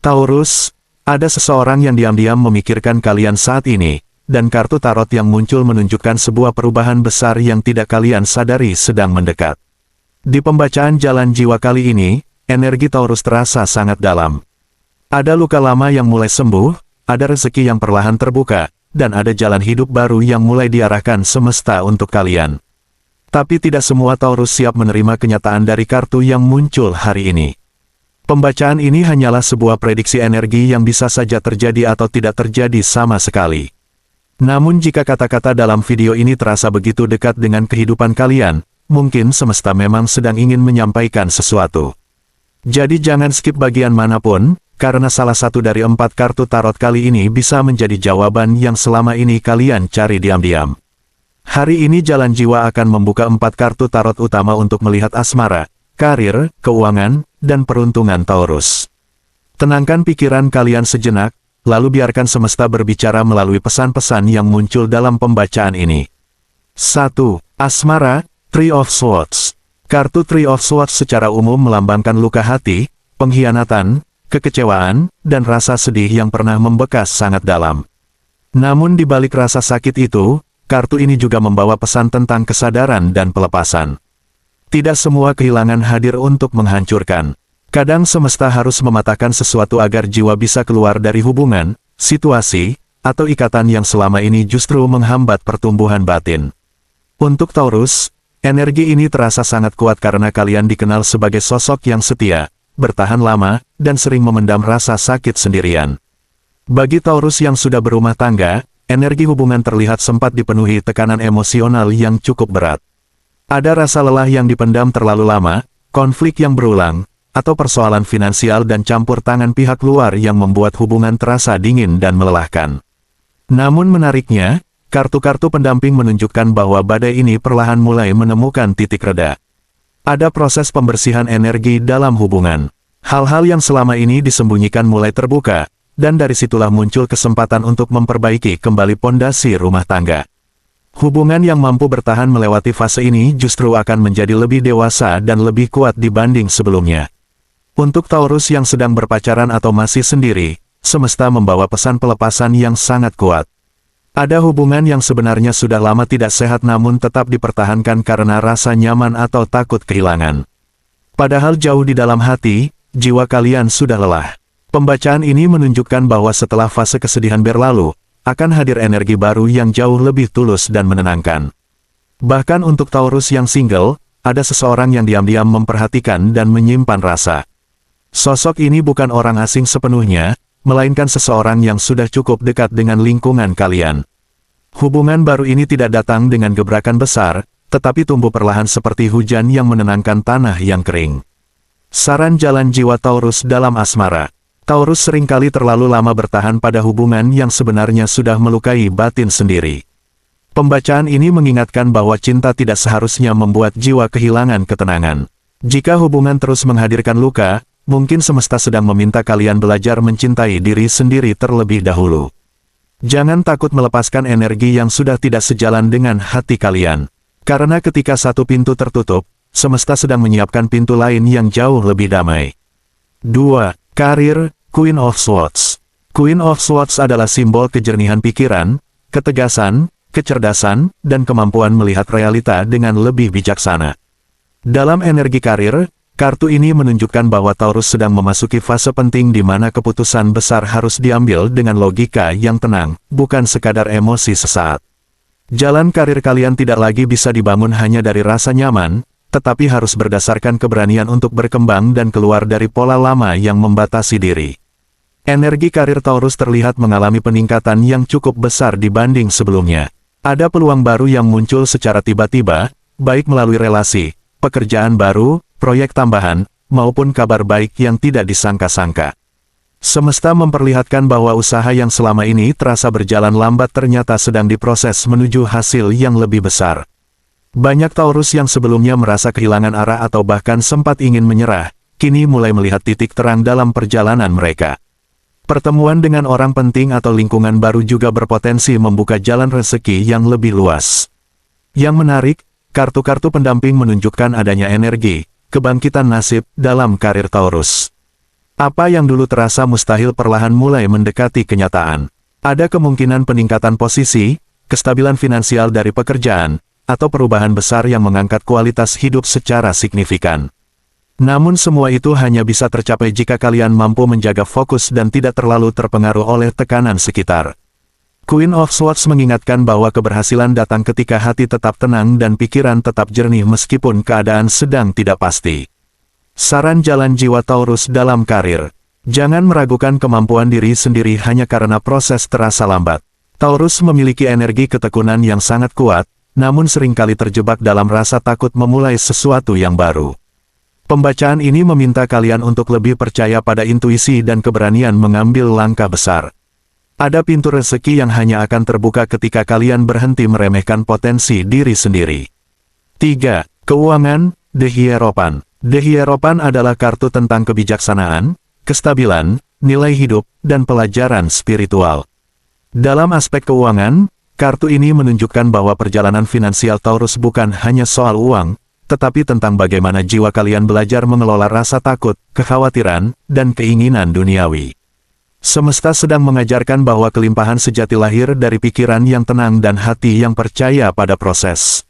Taurus, ada seseorang yang diam-diam memikirkan kalian saat ini, dan kartu tarot yang muncul menunjukkan sebuah perubahan besar yang tidak kalian sadari sedang mendekat. Di pembacaan jalan jiwa kali ini, energi Taurus terasa sangat dalam. Ada luka lama yang mulai sembuh, ada rezeki yang perlahan terbuka, dan ada jalan hidup baru yang mulai diarahkan semesta untuk kalian. Tapi tidak semua Taurus siap menerima kenyataan dari kartu yang muncul hari ini. Pembacaan ini hanyalah sebuah prediksi energi yang bisa saja terjadi atau tidak terjadi sama sekali. Namun jika kata-kata dalam video ini terasa begitu dekat dengan kehidupan kalian, mungkin semesta memang sedang ingin menyampaikan sesuatu. Jadi jangan skip bagian manapun, karena salah satu dari 4 kartu tarot kali ini bisa menjadi jawaban yang selama ini kalian cari diam-diam. Hari ini jalan jiwa akan membuka 4 kartu tarot utama untuk melihat asmara, karir, keuangan, dan peruntungan Taurus. Tenangkan pikiran kalian sejenak, lalu biarkan semesta berbicara melalui pesan-pesan yang muncul dalam pembacaan ini. 1. Asmara, Three of Swords. Kartu Three of Swords secara umum melambangkan luka hati, pengkhianatan, kekecewaan, dan rasa sedih yang pernah membekas sangat dalam. Namun di balik rasa sakit itu, kartu ini juga membawa pesan tentang kesadaran dan pelepasan. Tidak semua kehilangan hadir untuk menghancurkan. Kadang semesta harus mematahkan sesuatu agar jiwa bisa keluar dari hubungan, situasi, atau ikatan yang selama ini justru menghambat pertumbuhan batin. Untuk Taurus, energi ini terasa sangat kuat karena kalian dikenal sebagai sosok yang setia, bertahan lama, dan sering memendam rasa sakit sendirian. Bagi Taurus yang sudah berumah tangga, energi hubungan terlihat sempat dipenuhi tekanan emosional yang cukup berat. Ada rasa lelah yang dipendam terlalu lama, konflik yang berulang, atau persoalan finansial dan campur tangan pihak luar yang membuat hubungan terasa dingin dan melelahkan. Namun menariknya, kartu-kartu pendamping menunjukkan bahwa badai ini perlahan mulai menemukan titik reda. Ada proses pembersihan energi dalam hubungan. Hal-hal yang selama ini disembunyikan mulai terbuka, dan dari situlah muncul kesempatan untuk memperbaiki kembali pondasi rumah tangga. Hubungan yang mampu bertahan melewati fase ini justru akan menjadi lebih dewasa dan lebih kuat dibanding sebelumnya. Untuk Taurus yang sedang berpacaran atau masih sendiri, semesta membawa pesan pelepasan yang sangat kuat. Ada hubungan yang sebenarnya sudah lama tidak sehat namun tetap dipertahankan karena rasa nyaman atau takut kehilangan. Padahal jauh di dalam hati, jiwa kalian sudah lelah. Pembacaan ini menunjukkan bahwa setelah fase kesedihan berlalu, akan hadir energi baru yang jauh lebih tulus dan menenangkan. Bahkan untuk Taurus yang single, ada seseorang yang diam-diam memperhatikan dan menyimpan rasa. Sosok ini bukan orang asing sepenuhnya, melainkan seseorang yang sudah cukup dekat dengan lingkungan kalian. Hubungan baru ini tidak datang dengan gebrakan besar, tetapi tumbuh perlahan seperti hujan yang menenangkan tanah yang kering. Saran jalan jiwa Taurus dalam asmara. Taurus seringkali terlalu lama bertahan pada hubungan yang sebenarnya sudah melukai batin sendiri. Pembacaan ini mengingatkan bahwa cinta tidak seharusnya membuat jiwa kehilangan ketenangan. Jika hubungan terus menghadirkan luka, mungkin semesta sedang meminta kalian belajar mencintai diri sendiri terlebih dahulu. Jangan takut melepaskan energi yang sudah tidak sejalan dengan hati kalian. Karena ketika satu pintu tertutup, semesta sedang menyiapkan pintu lain yang jauh lebih damai. 2. Karir, Queen of Swords. Queen of Swords adalah simbol kejernihan pikiran, ketegasan, kecerdasan, dan kemampuan melihat realita dengan lebih bijaksana. Dalam energi karir, kartu ini menunjukkan bahwa Taurus sedang memasuki fase penting di mana keputusan besar harus diambil dengan logika yang tenang, bukan sekadar emosi sesaat. Jalan karir kalian tidak lagi bisa dibangun hanya dari rasa nyaman, tetapi harus berdasarkan keberanian untuk berkembang dan keluar dari pola lama yang membatasi diri. Energi karir Taurus terlihat mengalami peningkatan yang cukup besar dibanding sebelumnya. Ada peluang baru yang muncul secara tiba-tiba, baik melalui relasi, pekerjaan baru, proyek tambahan, maupun kabar baik yang tidak disangka-sangka. Semesta memperlihatkan bahwa usaha yang selama ini terasa berjalan lambat ternyata sedang diproses menuju hasil yang lebih besar. Banyak Taurus yang sebelumnya merasa kehilangan arah atau bahkan sempat ingin menyerah, kini mulai melihat titik terang dalam perjalanan mereka. Pertemuan dengan orang penting atau lingkungan baru juga berpotensi membuka jalan rezeki yang lebih luas. Yang menarik, kartu-kartu pendamping menunjukkan adanya energi, kebangkitan nasib dalam karir Taurus. Apa yang dulu terasa mustahil perlahan mulai mendekati kenyataan. Ada kemungkinan peningkatan posisi, kestabilan finansial dari pekerjaan, atau perubahan besar yang mengangkat kualitas hidup secara signifikan. Namun semua itu hanya bisa tercapai jika kalian mampu menjaga fokus dan tidak terlalu terpengaruh oleh tekanan sekitar. Queen of Swords mengingatkan bahwa keberhasilan datang ketika hati tetap tenang dan pikiran tetap jernih meskipun keadaan sedang tidak pasti. Saran jalan jiwa Taurus dalam karir. Jangan meragukan kemampuan diri sendiri hanya karena proses terasa lambat. Taurus memiliki energi ketekunan yang sangat kuat, namun seringkali terjebak dalam rasa takut memulai sesuatu yang baru. Pembacaan ini meminta kalian untuk lebih percaya pada intuisi dan keberanian mengambil langkah besar. Ada pintu rezeki yang hanya akan terbuka ketika kalian berhenti meremehkan potensi diri sendiri. 3. Keuangan, The Hierophant. The Hierophant adalah kartu tentang kebijaksanaan, kestabilan, nilai hidup, dan pelajaran spiritual. Dalam aspek keuangan, kartu ini menunjukkan bahwa perjalanan finansial Taurus bukan hanya soal uang, tetapi tentang bagaimana jiwa kalian belajar mengelola rasa takut, kekhawatiran, dan keinginan duniawi. Semesta sedang mengajarkan bahwa kelimpahan sejati lahir dari pikiran yang tenang dan hati yang percaya pada proses.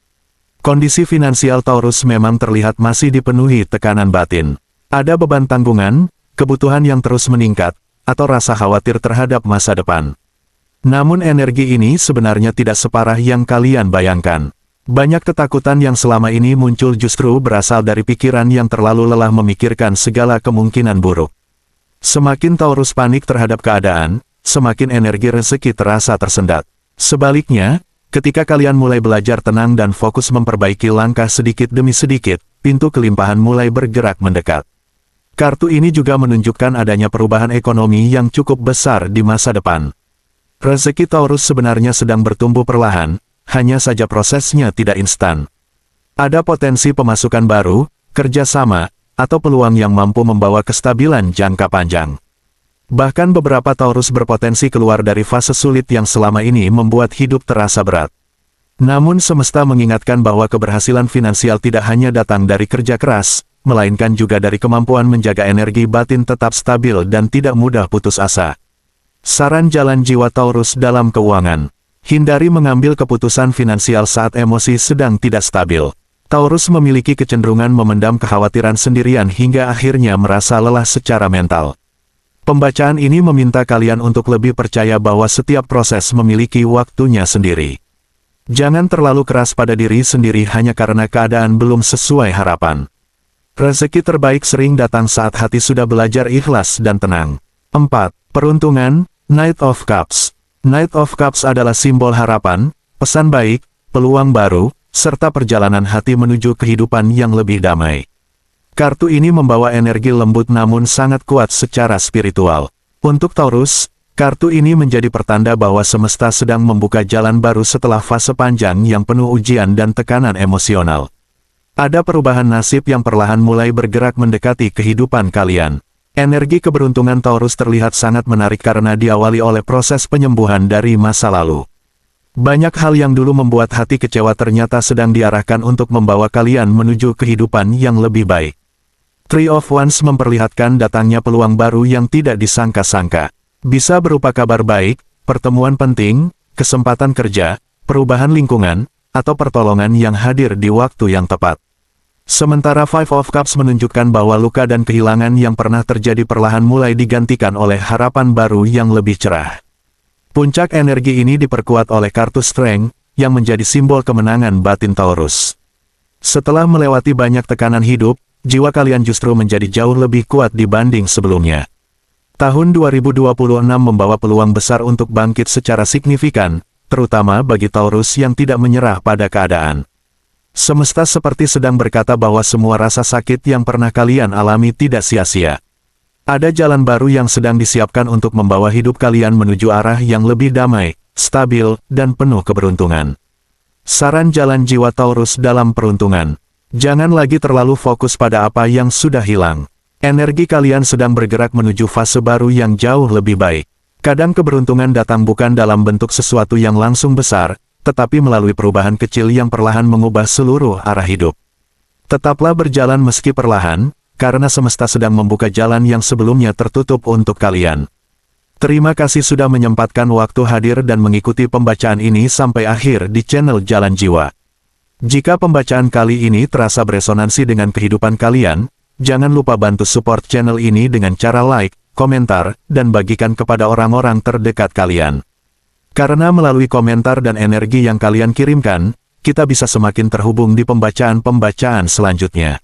Kondisi finansial Taurus memang terlihat masih dipenuhi tekanan batin. Ada beban tanggungan, kebutuhan yang terus meningkat, atau rasa khawatir terhadap masa depan. Namun energi ini sebenarnya tidak separah yang kalian bayangkan. Banyak ketakutan yang selama ini muncul justru berasal dari pikiran yang terlalu lelah memikirkan segala kemungkinan buruk. Semakin Taurus panik terhadap keadaan, semakin energi rezeki terasa tersendat. Sebaliknya, ketika kalian mulai belajar tenang dan fokus memperbaiki langkah sedikit demi sedikit, pintu kelimpahan mulai bergerak mendekat. Kartu ini juga menunjukkan adanya perubahan ekonomi yang cukup besar di masa depan. Rezeki Taurus sebenarnya sedang bertumbuh perlahan, hanya saja prosesnya tidak instan. Ada potensi pemasukan baru, kerjasama, atau peluang yang mampu membawa kestabilan jangka panjang. Bahkan beberapa Taurus berpotensi keluar dari fase sulit yang selama ini membuat hidup terasa berat. Namun semesta mengingatkan bahwa keberhasilan finansial tidak hanya datang dari kerja keras, melainkan juga dari kemampuan menjaga energi batin tetap stabil dan tidak mudah putus asa. Saran jalan jiwa Taurus dalam keuangan. Hindari mengambil keputusan finansial saat emosi sedang tidak stabil. Taurus memiliki kecenderungan memendam kekhawatiran sendirian hingga akhirnya merasa lelah secara mental. Pembacaan ini meminta kalian untuk lebih percaya bahwa setiap proses memiliki waktunya sendiri. Jangan terlalu keras pada diri sendiri hanya karena keadaan belum sesuai harapan. Rezeki terbaik sering datang saat hati sudah belajar ikhlas dan tenang. 4. Peruntungan, Knight of Cups. Knight of Cups adalah simbol harapan, pesan baik, peluang baru, serta perjalanan hati menuju kehidupan yang lebih damai. Kartu ini membawa energi lembut namun sangat kuat secara spiritual. Untuk Taurus, kartu ini menjadi pertanda bahwa semesta sedang membuka jalan baru setelah fase panjang yang penuh ujian dan tekanan emosional. Ada perubahan nasib yang perlahan mulai bergerak mendekati kehidupan kalian. Energi keberuntungan Taurus terlihat sangat menarik karena diawali oleh proses penyembuhan dari masa lalu. Banyak hal yang dulu membuat hati kecewa ternyata sedang diarahkan untuk membawa kalian menuju kehidupan yang lebih baik. Three of Wands memperlihatkan datangnya peluang baru yang tidak disangka-sangka. Bisa berupa kabar baik, pertemuan penting, kesempatan kerja, perubahan lingkungan, atau pertolongan yang hadir di waktu yang tepat. Sementara Five of Cups menunjukkan bahwa luka dan kehilangan yang pernah terjadi perlahan mulai digantikan oleh harapan baru yang lebih cerah. Puncak energi ini diperkuat oleh kartu Strength, yang menjadi simbol kemenangan batin Taurus. Setelah melewati banyak tekanan hidup, jiwa kalian justru menjadi jauh lebih kuat dibanding sebelumnya. Tahun 2026 membawa peluang besar untuk bangkit secara signifikan, terutama bagi Taurus yang tidak menyerah pada keadaan. Semesta seperti sedang berkata bahwa semua rasa sakit yang pernah kalian alami tidak sia-sia. Ada jalan baru yang sedang disiapkan untuk membawa hidup kalian menuju arah yang lebih damai, stabil, dan penuh keberuntungan. Saran jalan jiwa Taurus dalam peruntungan. Jangan lagi terlalu fokus pada apa yang sudah hilang. Energi kalian sedang bergerak menuju fase baru yang jauh lebih baik. Kadang keberuntungan datang bukan dalam bentuk sesuatu yang langsung besar, tetapi melalui perubahan kecil yang perlahan mengubah seluruh arah hidup. Tetaplah berjalan meski perlahan, karena semesta sedang membuka jalan yang sebelumnya tertutup untuk kalian. Terima kasih sudah menyempatkan waktu hadir dan mengikuti pembacaan ini sampai akhir di channel Jalan Jiwa. Jika pembacaan kali ini terasa beresonansi dengan kehidupan kalian, jangan lupa bantu support channel ini dengan cara like, komentar, dan bagikan kepada orang-orang terdekat kalian. Karena melalui komentar dan energi yang kalian kirimkan, kita bisa semakin terhubung di pembacaan-pembacaan selanjutnya.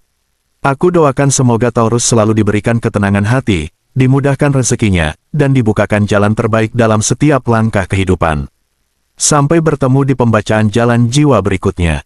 Aku doakan semoga Taurus selalu diberikan ketenangan hati, dimudahkan rezekinya, dan dibukakan jalan terbaik dalam setiap langkah kehidupan. Sampai bertemu di pembacaan Jalan Jiwa berikutnya.